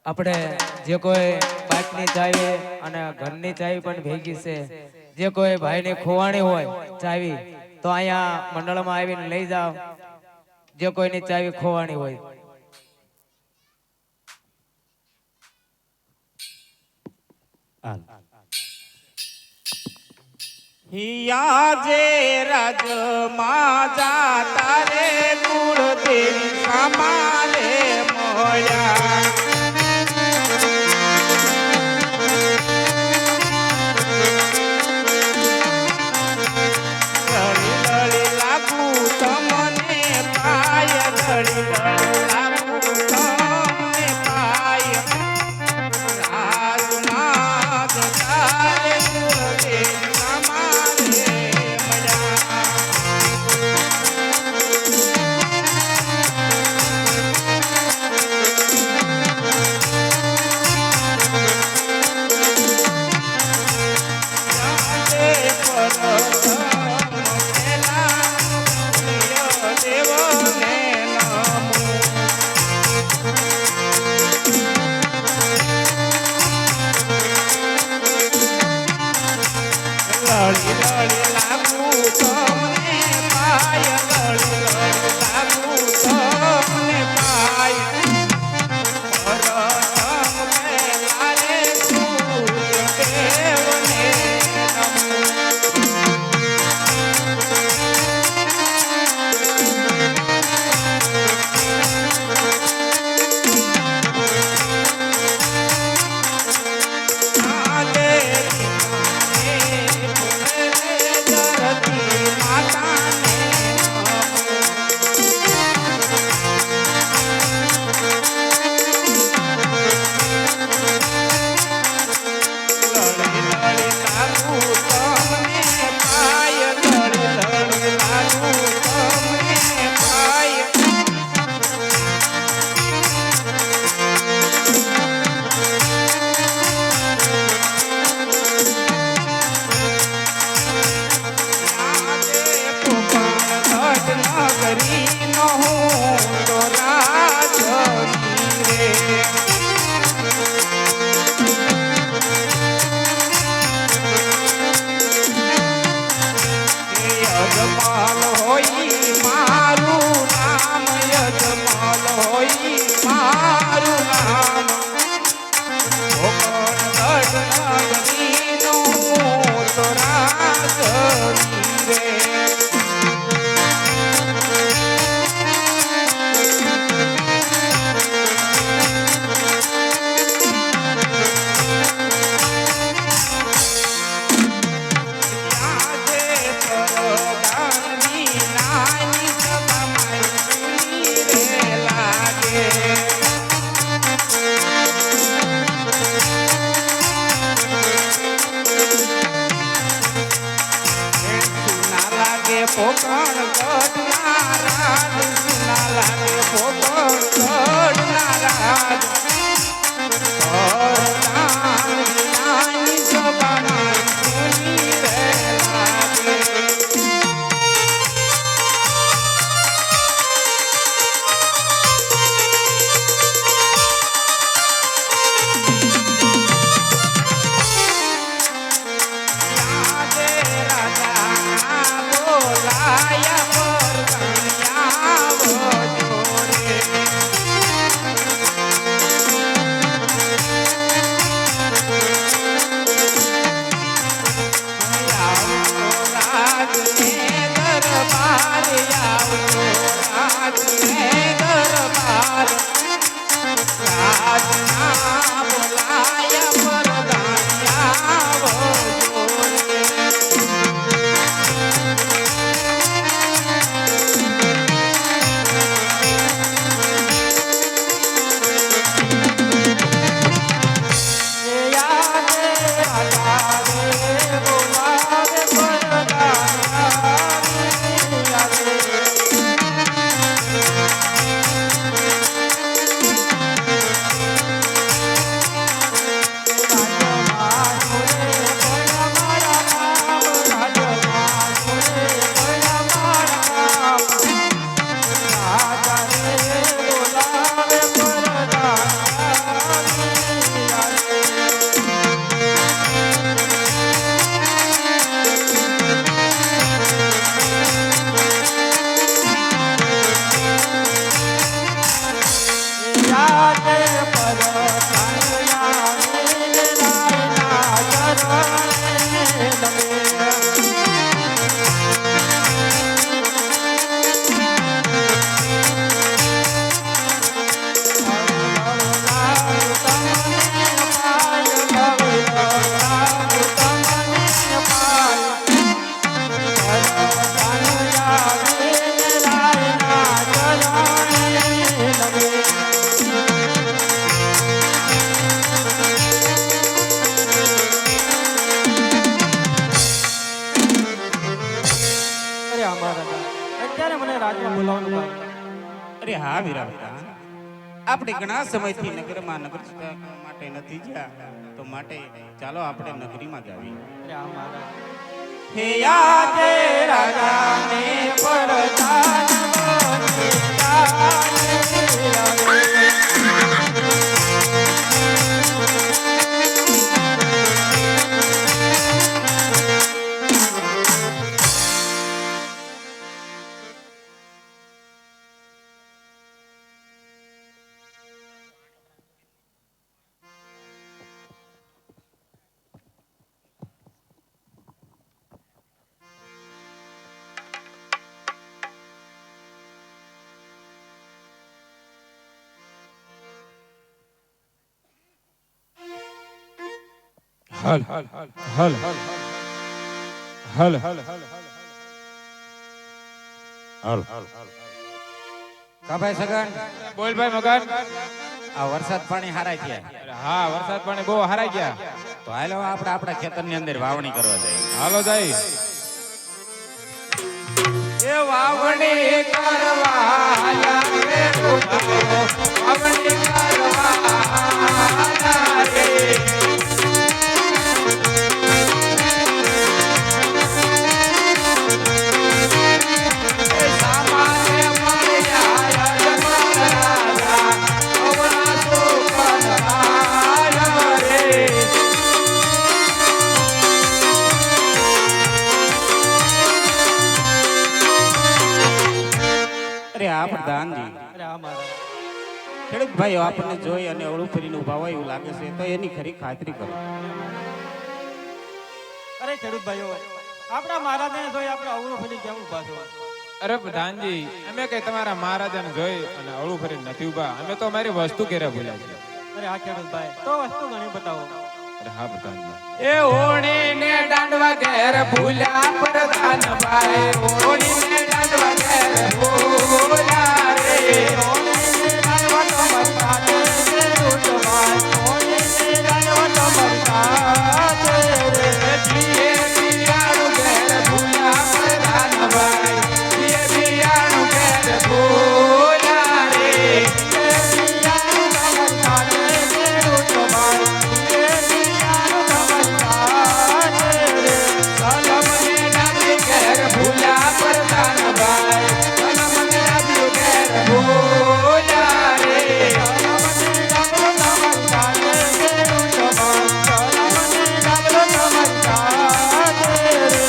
આપણે જે કોઈ બાટની ચાવી અને ઘરની ચાવી પણ ભેગી છે, જે કોઈ ભાઈની ખોવાણી હોય ચાવી તો અહીંયા મંડળમાં આવીને લઈ જાઓ, જે કોઈની ચાવી ખોવાણી હોય. આજે રાજ માજા તારે કુળ દેવી સમારે મળ્યા. પોકણ ગઢનારા સુના લાગે પોકણ ગઢનારા રાજમાં બોલાવવાનું કામ. અરે હા વીરા બેટા, આપણે ઘણા સમયથી નગરમાં નગર માટે નથી ગયા, તો માટે ચાલો આપણે નગરીમાં જ આવીએ. અરે હા મહારાજ. હે આજે રાજાને પરધાન બને હલ હલ હલ હલ હલ કા ભાઈ સગન, બોલ ભાઈ મગન. આ વરસાદ પાણી હારા ગયા, અરે હા, વરસાદ પાણી બહુ હારાઈ ગયા. તો હાલો આપણે આપણા ખેતરની અંદર વાવણી કરવા જઈએ. હાલો જાય. એ વાવણી કરવા આયા રે પુત્રો, વાવણી કરવા આયા રે. એ સામાને મળ્યા યજમાન રાજા, અવળા સુકન આયા રે. અરે આ પ્રધાનજી, અરે હા મહારાજ. ખેડૂત ભાઈઓ આપણને જોઈ અને અવળું ફરીને ઉભા હોય એવું લાગે છે, તો એની ખરી ખાતરી કરો. અરે ખેડૂત ભાઈઓ, આપણા મહારાજને જોઈ આપણે અવળું ફરી કેમ ઊભા છો? અરે પ્રધાનજી, અમે કઈ તમારા મહારાજાને જોઈ અને અળું ફરી નથી ઉભા. અમે તો અમારી વસ્તુ ઘેરે ભૂલ્યા છે. અરે હા ખેડૂત ભાઈ, તો વસ્તુ ઘણી બતાવો. અરે હા પ્રધાનજી. એ ઓણીને દાંડવા ઘેર ભૂલ્યા પ્રધાનભાઈ, ઓણીને દાંડવા ઘેર ભૂલ્યા રે. ઓણીને દાંડવા તો મરતા છે રૂટભાઈ, ઓણીને દાંડવા તો મરતા છે રે. જીએ બિયાણું ઘેર ભૂલ્યા પ્રધાનભાઈ, જીએ બિયાણું ઘેર ભૂલ્યા રે. જીએ બિયાણું તો મરતા છે રૂટભાઈ, જીએ બિયાણું તો મરતા છે રે. સલમને ડાબી ઘેર ભૂલ્યા પ્રધાનભાઈ, સલમને ડાબી ઘેર ભૂલ્યા રે. સલમને ડાબલો તો મરતા છે રૂટભાઈ, સલમને ડાબલો તો મરતા છે રે.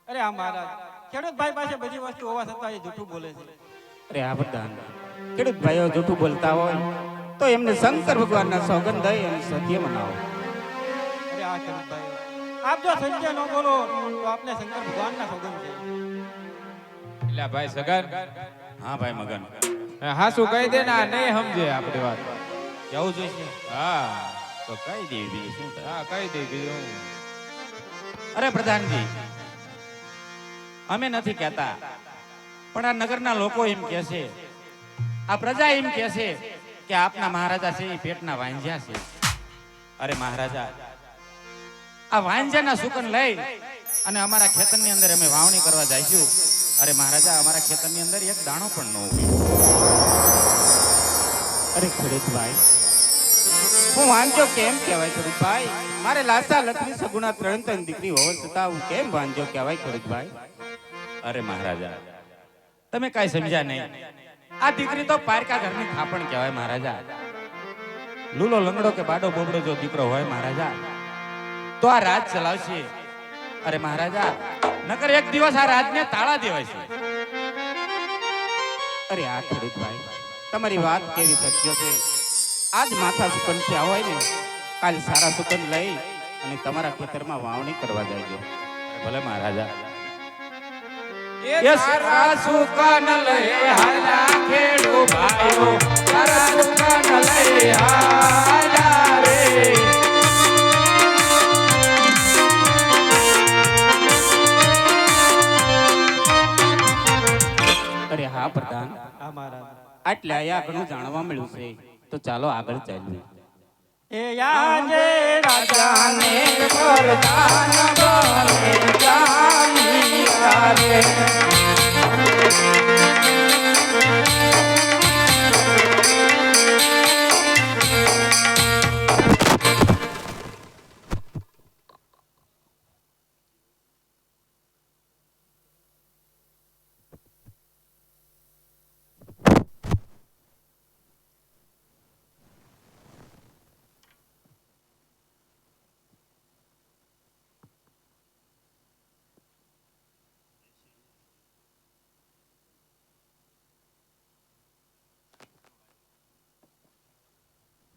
અરે હા મહારાજ, ખેડૂત ભાઈ પાસે બધી વસ્તુ હોવા છતાં એ જૂઠું બોલે છે. અરે આ પ્રધાન, ખેડૂત ભાઈઓ જૂઠું બોલતા હોય તો એમને શંકર ભગવાનના સોગંદ દઈ અને સત્ય મનાવો. અરે હા ખેડૂત ભાઈઓ, આપ જો સત્ય ન બોલો તો આપને શંકર ભગવાનના સોગંદ છે. એટલે ભાઈ સગન, હા ભાઈ મગન, હા શું કહી દે ને, આ નહીં સમજે આપણી વાત. જવું જોઈશે હા તો કઈ દે, બીજું શું થાય. હા કહી દે બીજું. અરે પ્રધાનજી, અમે નથી કહેતા, પણ આ નગરના લોકો એમ કહે છે, આ પ્રજા એમ કહે છે કે આપના મહારાજા છે એ પેટના વાંજ્યા છે. અરે મહારાજા, આ વાંજાના સુકન લઈ અને અમારા ખેતરની અંદર અમે વાવણી કરવા જઈશું. અરે મહારાજા, અમારા ખેતરની અંદર એક દાણો પણ ન ઉગે. અરે ખેડૂતભાઈ, હું વાંજો કેમ કહેવાય ખેડૂતભાઈ? મારે લાસા લખની સગુણા ત્રણ દીકરી હોવા છતાં હું કેમ વાંજો કહેવાય ખેડૂતભાઈ? અરે મહારાજા, તમે કાંઈ સમજ્યા નહીં. આ દીકરી તો પારકા ઘરની થાપણ કહેવાય મહારાજા. લૂલો લંગડો કે બાડો બોબડો જો દીકરો હોય મહારાજા, તો આ રાજ ચલાવશે. અરે મહારાજા, નકર એક દિવસ આ રાજને તાળા દેવાય છે. અરે આ ખેડૂતભાઈ, તમારી વાત કેવી સત્ય છે. આજ માથા સુકન થયા હોય ને, કાલ સારા સુકન લઈ અને તમારા ખેતરમાં વાવણી કરવા જાય. ભલે મહારાજા. એ સારા સુકન લઈ હાલા ખેડૂ ભાઈઓ, સારા સુકન લઈ હાલા રે. અરે હા પ્રધાન, હા મહારાજ. આટલે આયા ઘણું જાણવા મળ્યું છે, તો ચાલો આગળ ચાલીએ. એ આજે રાજાને વરદાન બને જાની રે.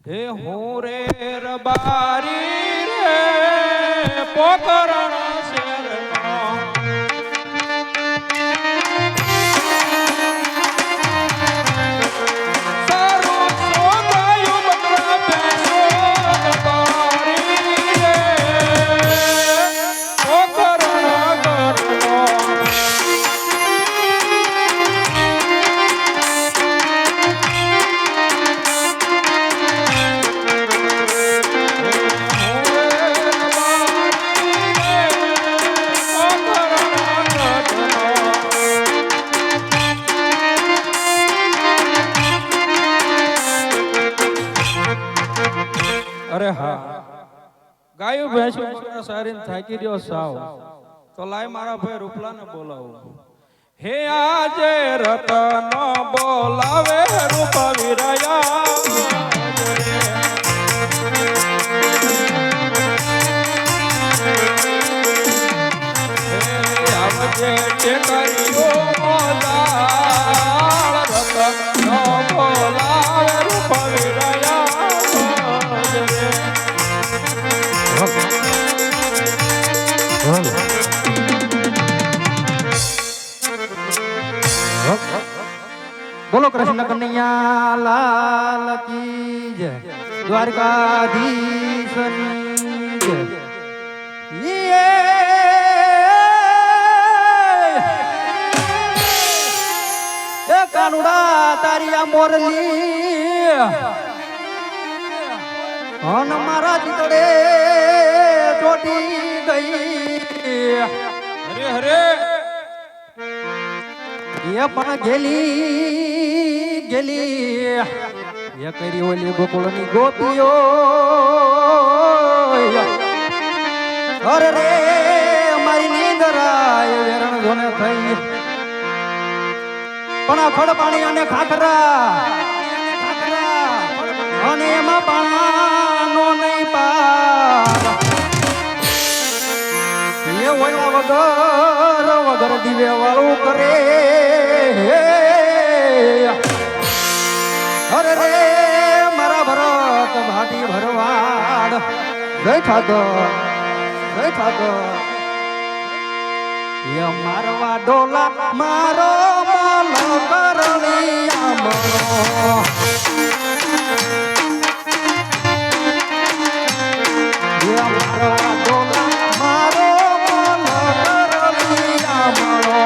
હે હું રે રબારી રે પોકરણ શેરનો સારું સોગાયું બકરા બેસો રબારી રે પોકરણ ગરનો. અરે હા ગાયું ભેંસું સારીને થાકી રહ્યો સાવ તો લાય મારા ભાઈ રૂપલાને બોલાવું. હે આજે રતન બોલાવે રૂપ વિરયા આવજે તે કર્યો મોલાળ રતન બોલાવે રૂપ વિરયા બોલો કૃષ્ણ કનૈયા લાલ કી જય, દ્વારકાધીશની જય. એ કાનુડા તારી આ મોરલી અન મારા ચિતડે ચોટી ગઈ. હરે હરે એ પણ ગેલી ગેલી એ કરી ઓલી ગોકુળની ગોપીઓ. અરે રે મારી નીંદરાય વેરણ જોને થઈ પણ આ ખડ પાણી અને ખાખરા અને એમાં પાણાનો નહીં પાર. એ ઓલા વગર દીવે વાળું કરે. અરે રે મારા ભરત ભાટી ભરવાડ જય ઠાકર એ મારવા ડોલા મારો માલો કરલિયા મનો. એ મારવા ડોલા મારો માલો કરલિયા મનો.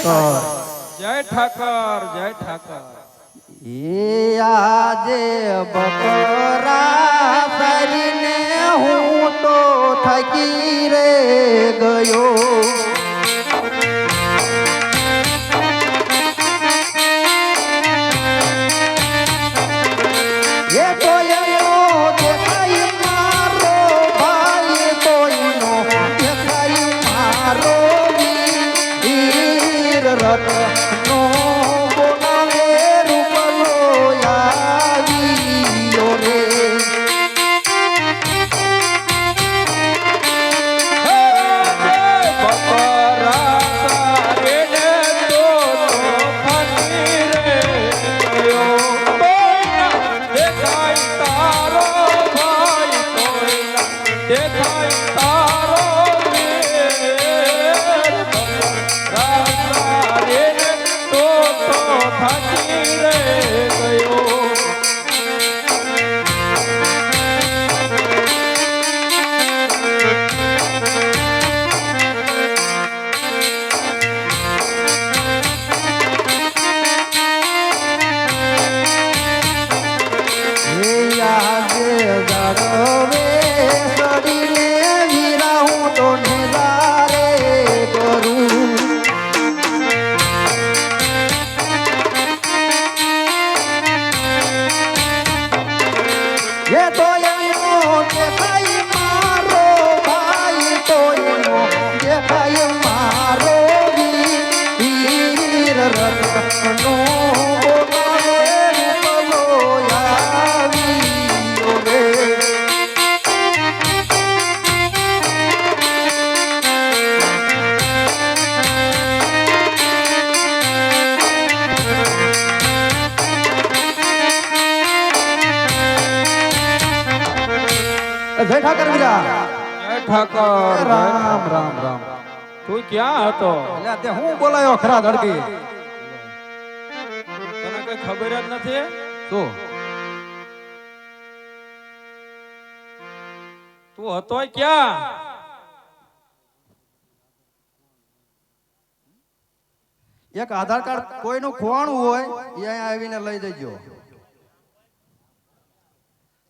જય ઠાકર જય ઠાકર. એ આજે બકરા સરીને હું તો થકી રે ગયો. એ કોઈનો દેખાય મારો ભાઈ, કોઈનો દેખાય મારો વીર રત્નો બોલાવે રૂપલો આવ્યો રે. જય ઠાકર બીજા. જય ઠાકર. રામ રામ રામ. તું ક્યાં હતો? એટલે તે હું બોલાયો ખરા ધડકી. તને કઈ ખબર જ નથી? શું તું હતો ક્યાં? એક આધાર કાર્ડ કોઈનું ખોવાણું હોય એ અહીંયા આવીને લઈ જજો.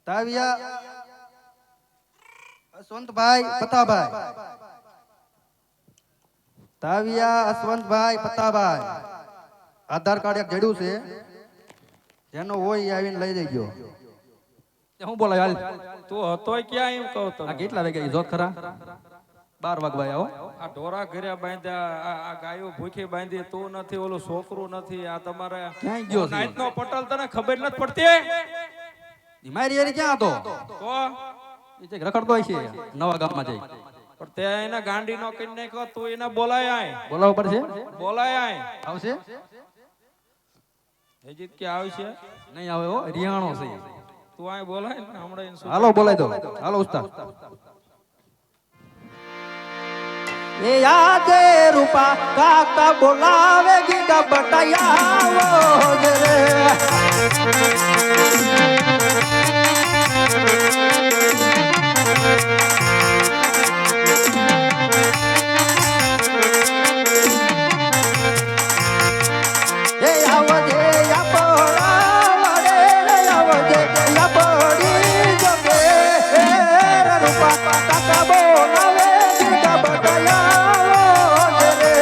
તાવિયા અશ્વંતભાઈ પતાભાઈ, તાવિયા અશ્વંતભાઈ પતાભાઈ, આધાર કાર્ડ એક જડ્યું છે, જેનો હોય એ આવીને લઈ જજો. હું બોલાય હાલ. તું હતો ક્યાં એમ કહું તો. આ કેટલા વાગ્યા જોત ખરા? 12 વાગવા આવો. આ ઢોરા ઘરે બાંધ્યા, આ ગાયો ભૂખી બાંધી, તું નથી, ઓલું છોકરું નથી, આ તમારે ક્યાં ગયો છે? નાઈટનો પટલ તને ખબર નથી પડતી? મારી યારી ક્યાં હતો? તો એ જે રખડતો હોય છે નવા ગામમાં જઈ. પણ તે એને ગાંડી નો કરી નાખ્યો, તું એને બોલાય આય. બોલાવવું પડશે. બોલાય આય. આવશે હજી કે આવશે? નહીં આવે હો, રિયાણો છે. તું આય બોલાય ને હમણાં એને શું. હાલો બોલાય દો. હાલો ઉસ્તાદ. એ યાદે રૂપા કાકા બોલાવે ગીગા બટાયાવો રે. એ આવજે યાપોડા વડે આવજે યાપોડી જોકે રૂપા કાકા બોલાવે ગીગા બટાયાવો રે.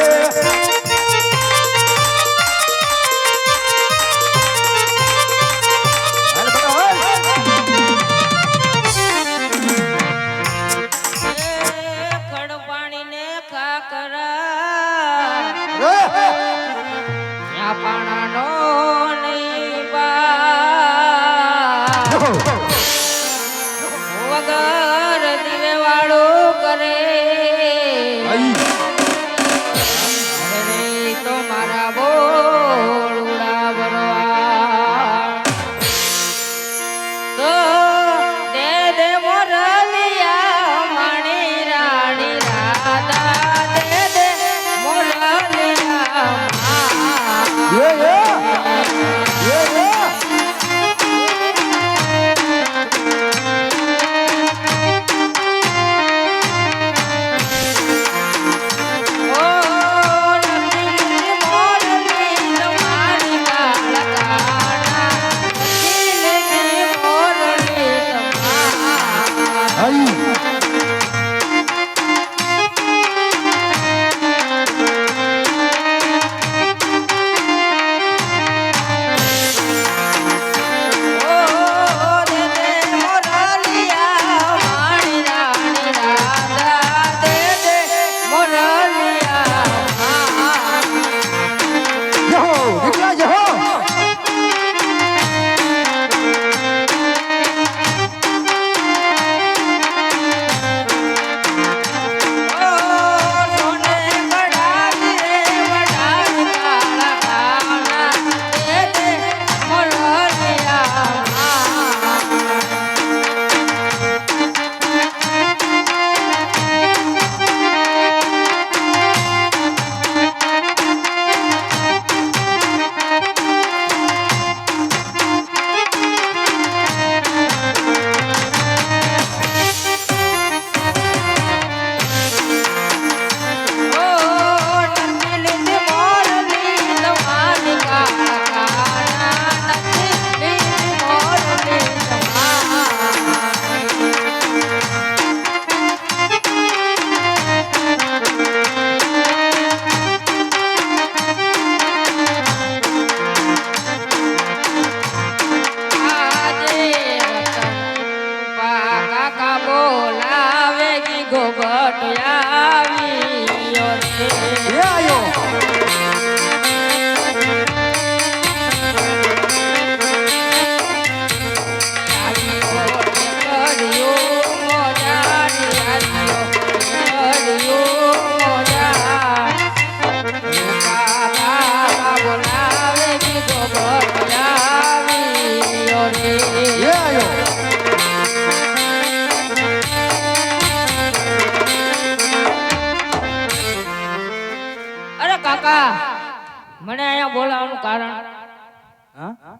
હા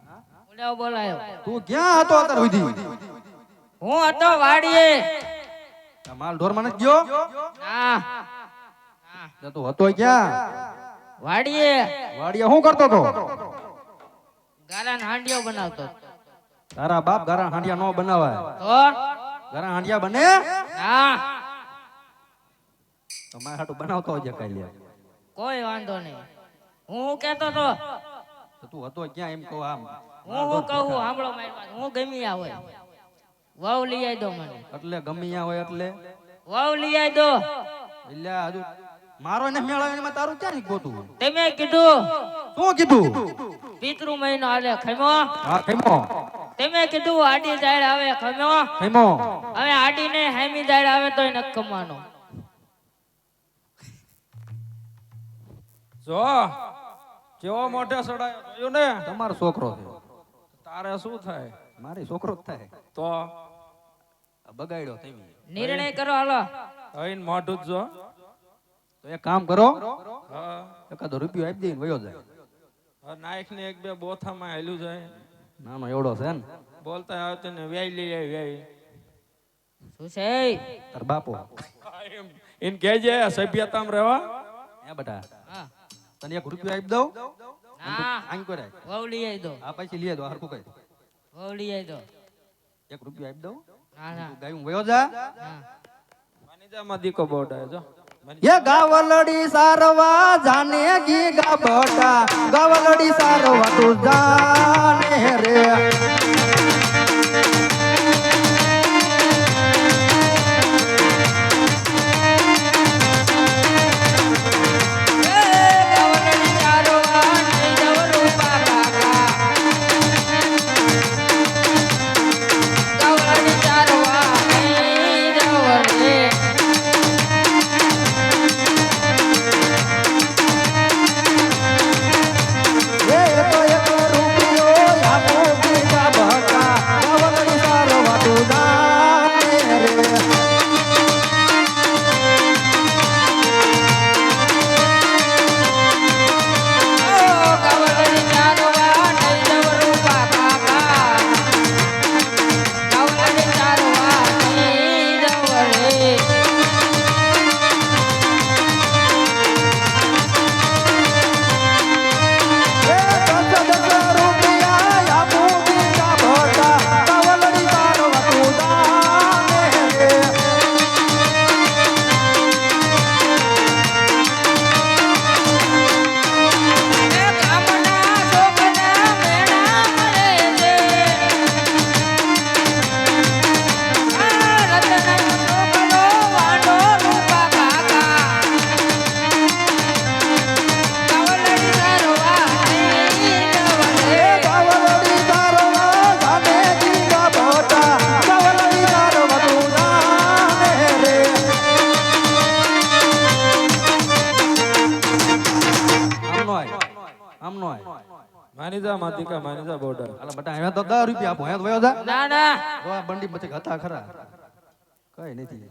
બોલાવો બોલાયો. તું ક્યાં હતો અત્યાર સુધી હું હતો વાડીએ. આ માલ ઢોર માં નથી ગયો હા તો તું હતો ક્યાં વાડીએ વાડીએ શું કરતો તો ગારાન હાંડિયો બનાવતો. તારા બાપ ગારા હાંડિયા નો બનાવાય તો ગારા હાંડિયા બને હા તો મારે હાટું બનાવતો હોય કઈ લે કોઈ વાંધો નહીં. હું કેતો તો તો તું હતો ક્યાં એમ કહો આમ હું કહું સાંભળો મારી વાત. હું ગમી આ હોય વાવ લઈ આવી દો મને. એટલે ગમે ત્યાં હોય એટલે વાવ લઈ આવી દો. એટલે હજુ મારો ને મેળાવીને તારું ક્યાં ગોતું તમે કીધું શું કીધું પિતૃ મહિનો હાલે ખમો. હા ખેમો તમે કીધું આડી દાળ આવે ખમો. ખેમો હવે આડી ને હામી દાળ આવે તોય નક કમાનો. જો કેવો મોઢે સડાયો જોયું ને. તમારો છોકરો છે તારે શું થાય? મારી છોકરો જ થાય તો આ બગાડ્યો તમે નિર્ણય કરો હાલો. હઈને મોઢું જ જો. તો એક કામ કરો હા એકાદો રૂપિયો આપી દઈને વયો જાય નાઈક ને એક બે બોથામાં હેલું જાય. નાનો એવડો છે ને બોલતા આવતો ને વ્યાય લઈ આવી વ્યાય. શું છે તાર બાપો એને કહેજે સભ્યતામાં રહેવા. હે બેટા હા તને એક રૂપિયો આપી દઉં હા આંગ કરે વાવ લઈ આવી દો. આ પછી લઈ દો હરખું કઈ વાવ લઈ આવી દો. એક રૂપિયો આપી દઉં ના ના ગાયું વયો જા હા માનીજામાં દીકો બોડાય જો. ये गावलडी सारवा जाने की गाबटा गावलडी सारवा तू जाने रे માનીજામાં દીકા માનીજા બોર્ડર. અલા બટા હવે તો 10 રૂપિયા આપો હે તો વયો જા ના ના જો આ બંડી પછી હતા ખરા કઈ નથી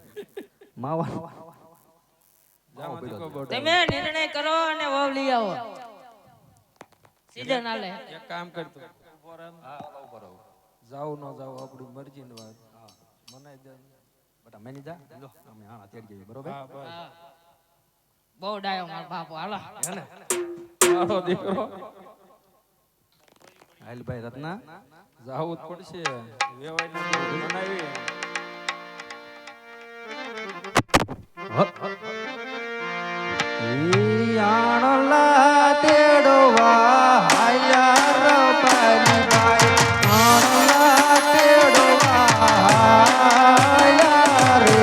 માવા જામાં દીકો બોર્ડર. તમે નિર્ણય કરો અને વાવ લઈ આવો. સીઝન હાલે. એક કામ કરતો જાવ ન જાવ આપણી મરજીની વાત. મનાઈ દે. બટા મેની જા જો અમે હા તેડી જઈએ બરોબર હા બસ. બહુ ડાયો મારો બાપો હાલો. હે ને મારો દીકરો હાલ ભાઈ રત્ના જાવું જ પડશે. વેવાઈને મનાવી. આણલા તેડવા હાયા રબારી ભાઈ આણલા તેડવા હાયા રે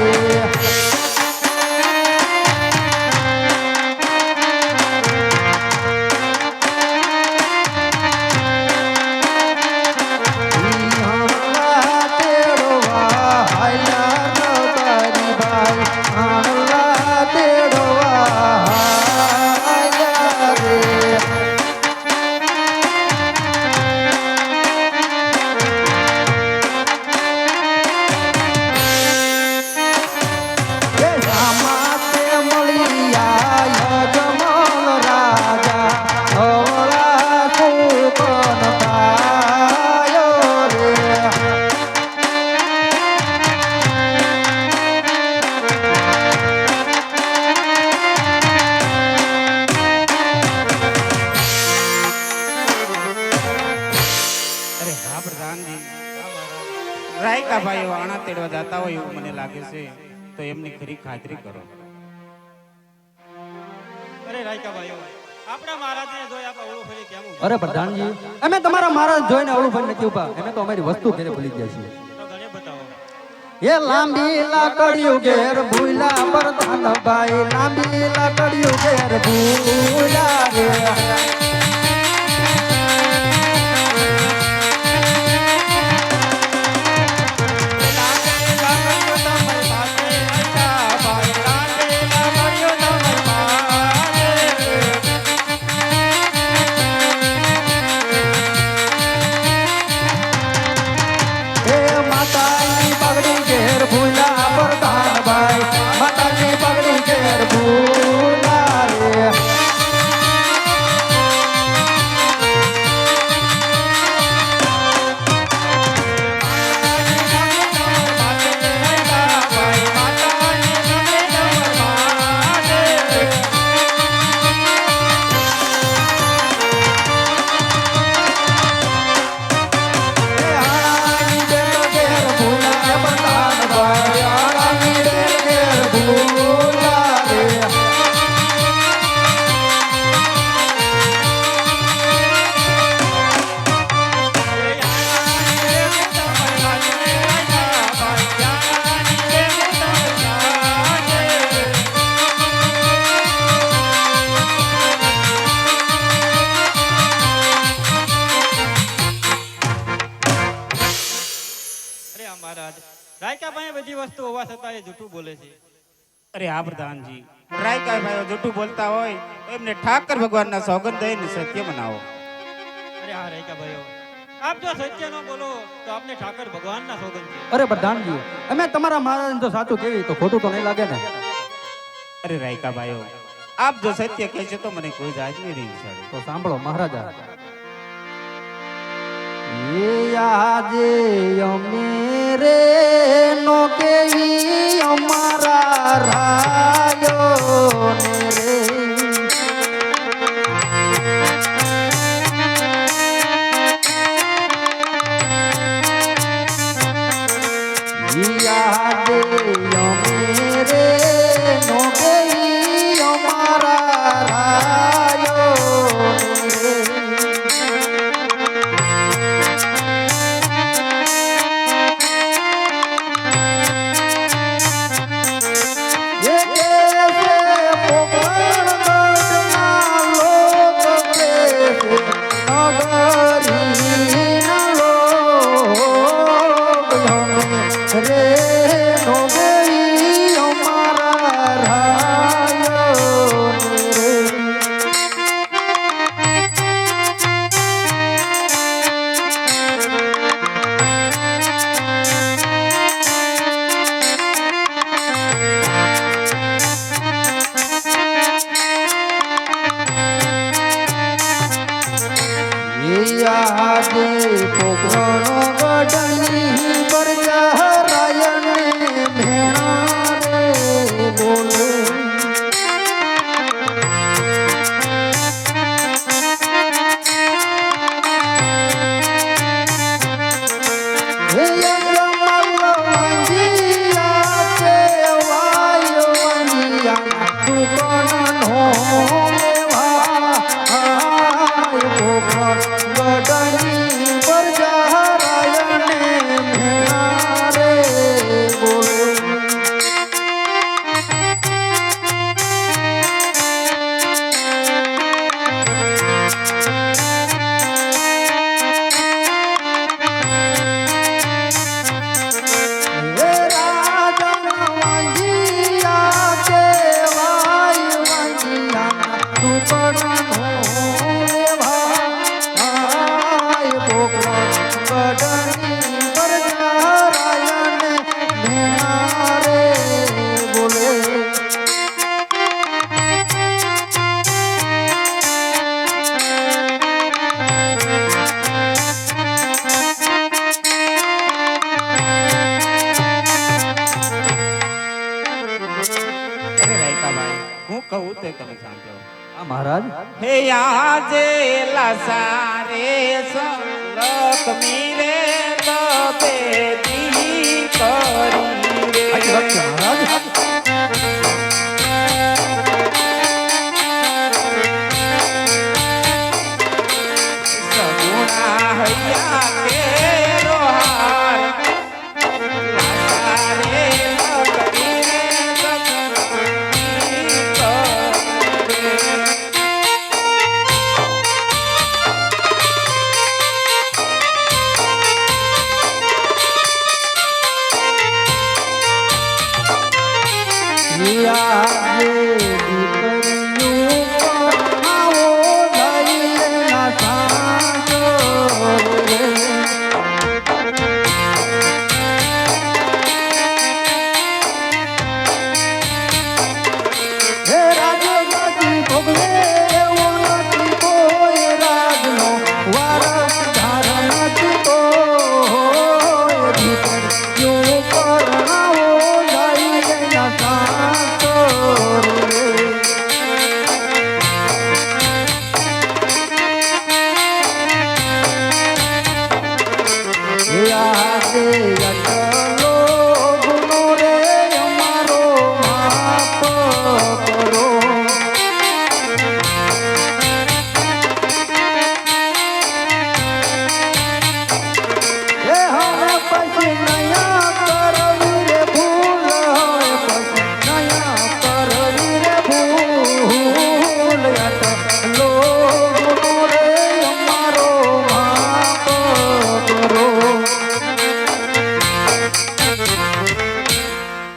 આણલા તેડવા હાયા રબારી ભાઈ આણલા પ્રધાનજી રાયકા ભાઈઓ આણા તેડવા જતા હોય એવું મને લાગે છે, તો એમની ખરી ખાતરી કરો. અરે રાયકા ભાઈઓ, આપણા મહારાજને જોઈ આપણે ઓળું ફરી કેમ ઊભા? અરે પ્રધાનજી, અમે તમારા મહારાજ જોઈને અવળું ભાઈ નથી ઉભા, અમે તો અમારી વસ્તુ ઘરે ભૂલી ગયા છીએ. તો ઘરે બતાવો. એ લાંબી લાકડીયું ઘેર ભૂલા પ્રધાન ભાઈ, લાંબી લાકડીયું ઘેર ભૂલા રે. એ માતાની પગડી ઘેર ભૂલા પ્રધાન ભાઈ, માતાની પગડી ઘેર ભૂલા રે. એ આણાની બેટો ઘેર ભૂલા પ્રધાન ભાઈ, આણાની બેટ ઘેર ભૂલા રે. અરે આ મહારાજ, રાયકા ભાઈ બધી વસ્તુ હોવા છતાં એ જૂઠું બોલે છે. અરે આ પ્રધાનજી, રાયકા ભાઈઓ જૂઠું બોલતા હોય તો એમને ઠાકર ભગવાનના સોગંદ દઈને સત્ય મનાવો. અરે આ રાયકા ભાઈઓ, આપ જો સત્ય ન બોલો તો આપને ઠાકર ભગવાનના સોગંદ છે. અરે પ્રધાનજી, અમે તમારા મહારાજ તો સાચું કેવી તો ખોટું તો નહીં લાગે ને. અરે રાયકા ભાઈઓ, આપ જો સત્ય કહેશો તો મને કોઈ જાજ નહીં રહી શકે. તો સાંભળો મહારાજા. એ આજે અમે રે નો કેવી અમારા રાયો ને રે. ઈ આજે અમે રે નો કેવી અમારા રાયો ને રે. ये कैसे पोखरण गढ़ना लोग कैसे नगरी न लोग हमें रे नगरी हमारा रायो रे. આજે પોખરણ ગઢની પર રાયણ ભેણા રે બોલે. હે યમલ વંજિયા કે વાય વંજિયા સુકન નો લેવા ગઢની પર રાયણ ભેણા રે બોલે. હે રાજન વંજિયા કે વાય વંજિયા સુકન નો લેવા ગઢની પર રાયણ ભેણા રે બોલે. અરે રાયકા ભાઈ, હું કહું તો તમે સાંભળો. આ મહારાજ હે આજે લસારે સલક મીરે હૈયા કેરો હાર લાસા રે લગડી રે લગડી કરે.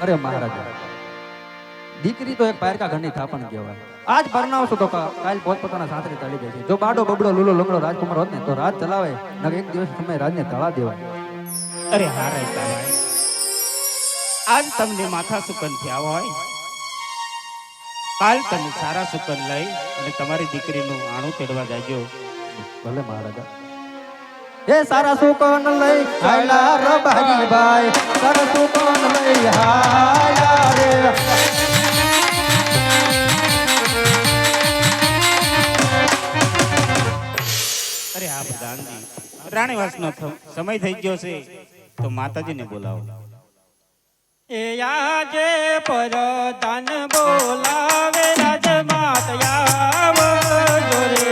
અરે મહારાજા, દીકરી તો એક પારકા ઘરની થાપણ કહેવાય. આજ પરણાવશો તો કાલ પોતપોતાના સાસરે ચાલી જાય છે. જો બાડો બબડો લૂલો લંગડો રાજકુમાર હોત ને તો રાજ ચલાવે, નકર એક દિવસ સમય રાજને તળા દેવાય. અરે હા રહેતા ભાઈ, આજ તમને માથા સુકન થયા હોય, કાલ તમે સારા સુકન લઈ અને તમારી દીકરીનું આણું તેડવા જાજો. ભલે મહારાજા. એ સારા સુકન લઈ હાલા રબારી ભાઈ, સારા સુકન લઈ હાલા રે. અરે હા પ્રધાનજી, રાણીવાસનો સમય થઈ ગયો છે, તો માતાજીને બોલાવો. એ આજે પરદાન બોલાવે રાજમાત આવજો રે.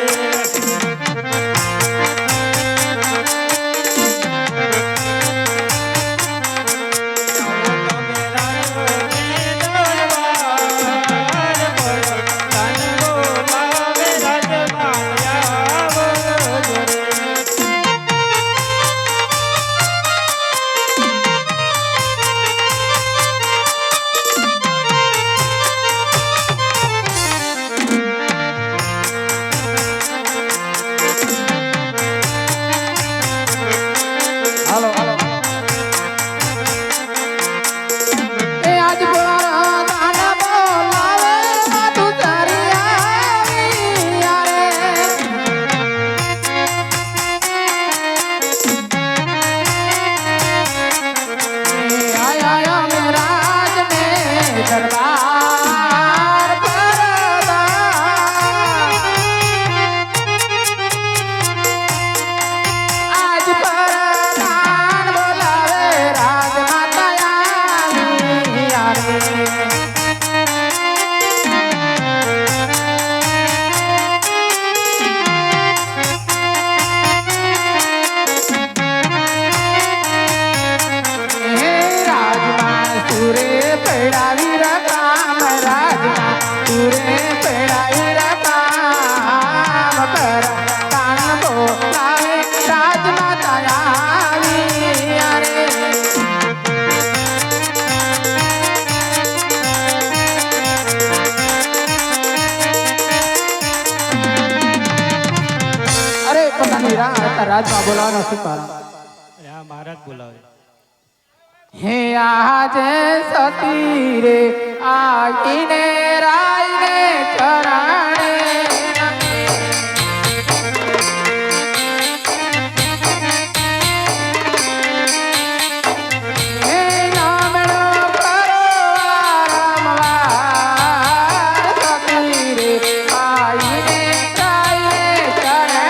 રાજમાં બોલાવાનો શું કારણ? મહારાજ બોલાવે. હે આજે સતી રે આઈને રાઈને ચરણે હે નામનો કરો આરંભવાર સતી રે આઈને રાઈને ચરણે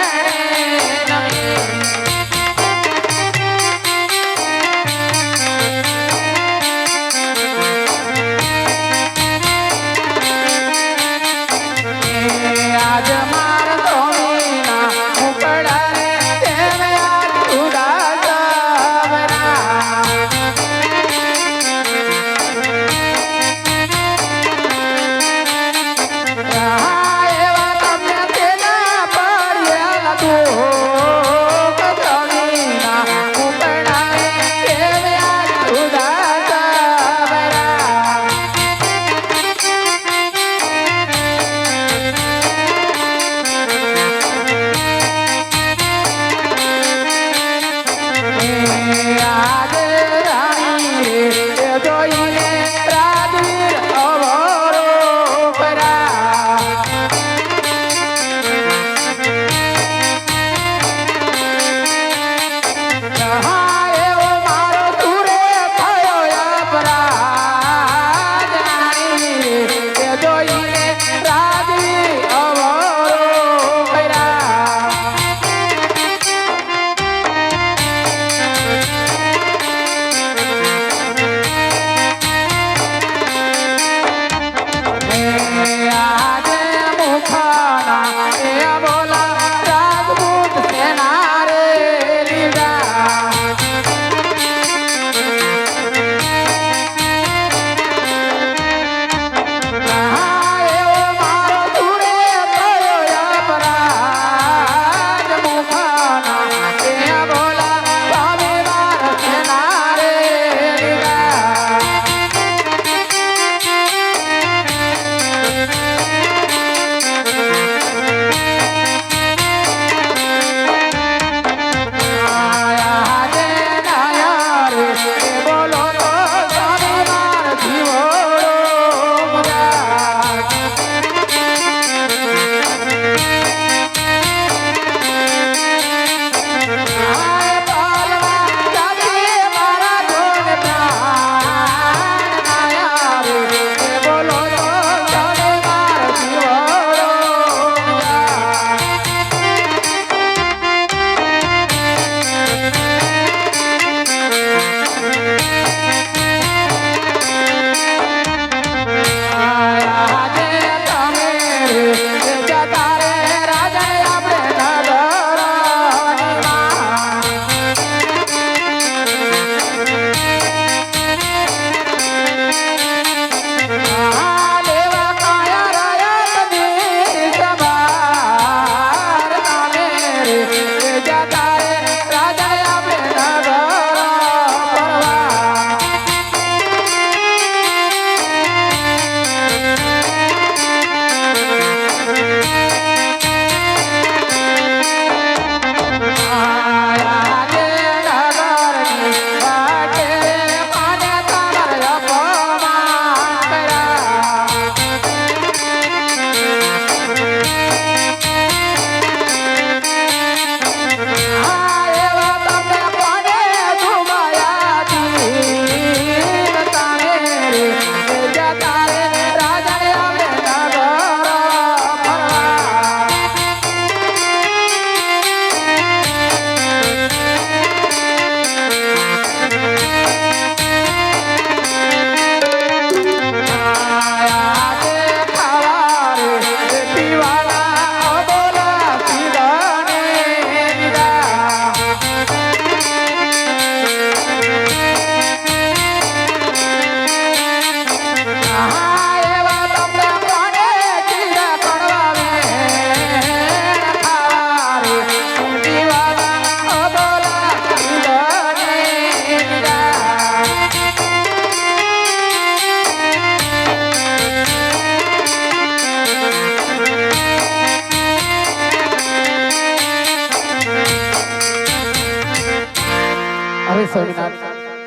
અરે સ્વામિનાથ,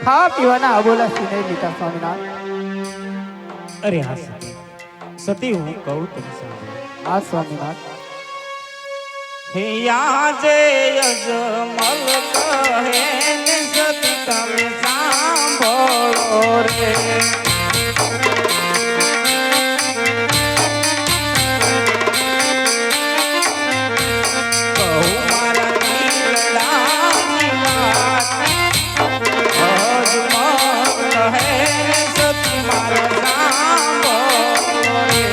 ખાવા પીવાના અબોલા સિંહ લીધા સ્વામિનાથ. અરે હા સતી, સતી હું કહું તમે સાંભળો. હા સ્વામિનાથ. હે આજે અજમલ કહે ને સતી તમે સાંભળો રે. કહું મારા નીલડાની વાત, અજમલ કહે ને સતી મારા સાંભળો રે.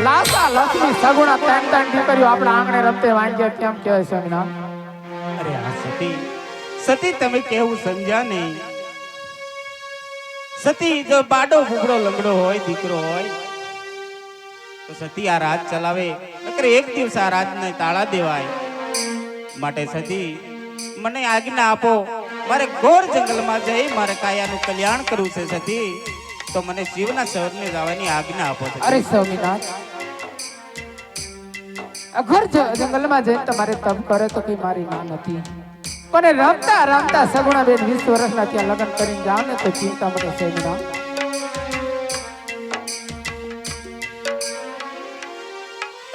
લાસા લક્ષ્મી સગુણા ત્રણ ત્રણ દીકરીઓ આપણા આંગણે રમતે વાંગ્યા કેમ કહેવાય સ્વામિનાથ? અરે આ સતી, સતી તમે કેવું સમજ્યા નહીં. સતી જો બાડો ફૂગડો લંગડો હોય દીકરો હોય તો સતી આ રાજ ચલાવે નકર એક દિવસ આ રાજને તાળા દેવાય. માટે સતી મને આજ્ઞા આપો, મારે ઘોર જંગલમાં જઈ મારે કાયાનું કલ્યાણ કરવું છે. સતી તો મને શિવના શહેરને જવાની આજ્ઞા આપો. અરે સ્વામિનાથ, અઘર જંગલમાં જઈને તમારે તપ કરે તો કઈ મારી ના નથી, પણ રમતા રમતા સગુણા બેન 20 વર્ષના ત્યાં લગ્ન કરીને જાવ ને તો ચિંતા મને સ્વામિનાથ.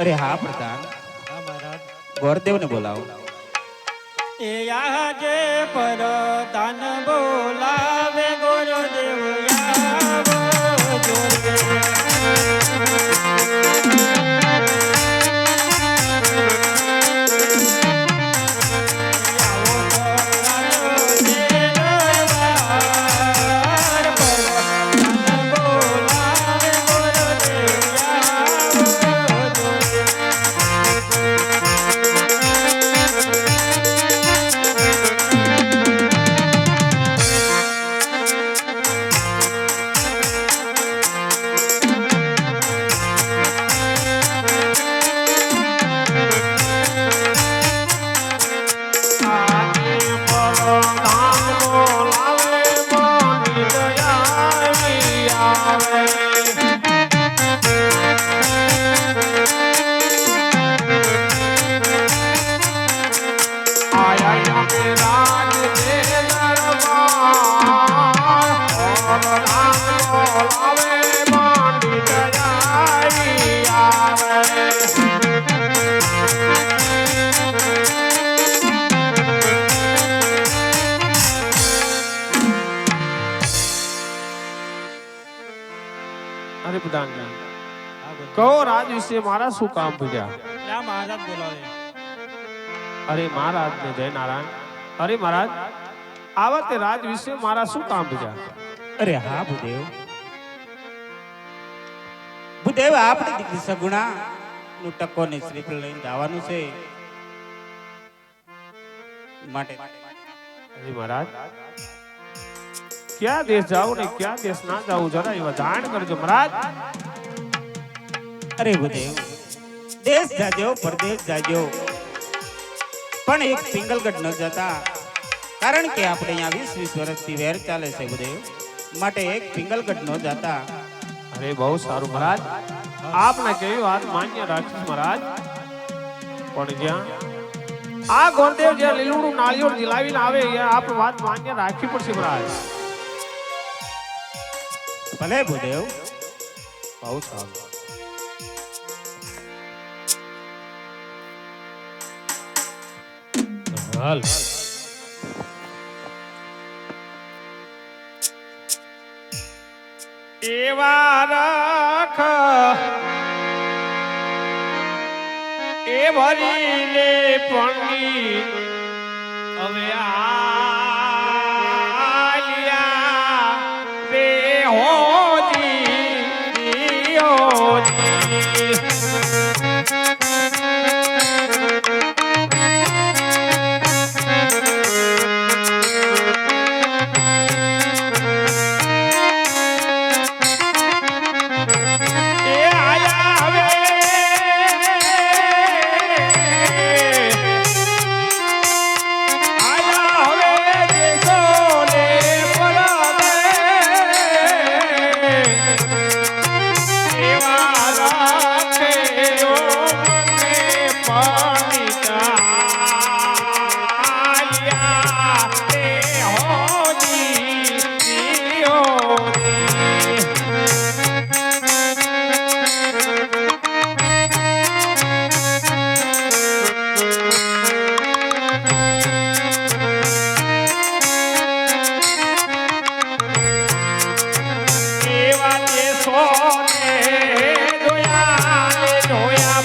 અરે હા પ્રધાન, હા મહારાજ. ગોરદેવને બોલાવો. એ આજે પરદાન બોલાવે ગુરુદેવ આવો જોડે. અરે પ્રધાનજી, કહો રાજ વિશે મારા શું કામ પૂછ્યા? આ મહારાજ બોલાવે. અરે મહારાજ ને જય નારાયણ. અરે મહારાજ, આવા તે રાજ વિશે મારા શું કામ પૂછ્યા? અરે હા ભૂદેવ, ભૂદેવ આપણી દીકરી સગુણા નું ટકો ને શ્રીફળ લઈને જવાનું છે. માટે અરે મહારાજ, ક્યાં દેશ જાવ ને ક્યાં દેશ ના જાવું જરા એવા જાણ કરજો મહારાજ. અરે ભૂદેવ, દેશ જાજો પરદેશ જાજો, પણ એક પિંગલગઢ ન જતા, કારણ કે આપણે અહીંયા 20 વર્ષથી વેર ચાલે છે ભૂદેવ. માટે એક પિંગલગઢ ન જતા. અરે બહુ સારું મહારાજ, આપને કેવી વાત માન્ય રાખીશ મહારાજ. પણ જ્યાં આ ગોરદેવ જે લીલુડું નાળિયેર દિલાવીને આવે એ આપ વાત માન્ય રાખવી પડશે મહારાજ. ભલે ભૂદેવ. બહુ સારું. હાલ એવા રાખ એ ભરી લે પંડી હવે આલિયા બે હોજી હોજી. સોને જોયા જોયા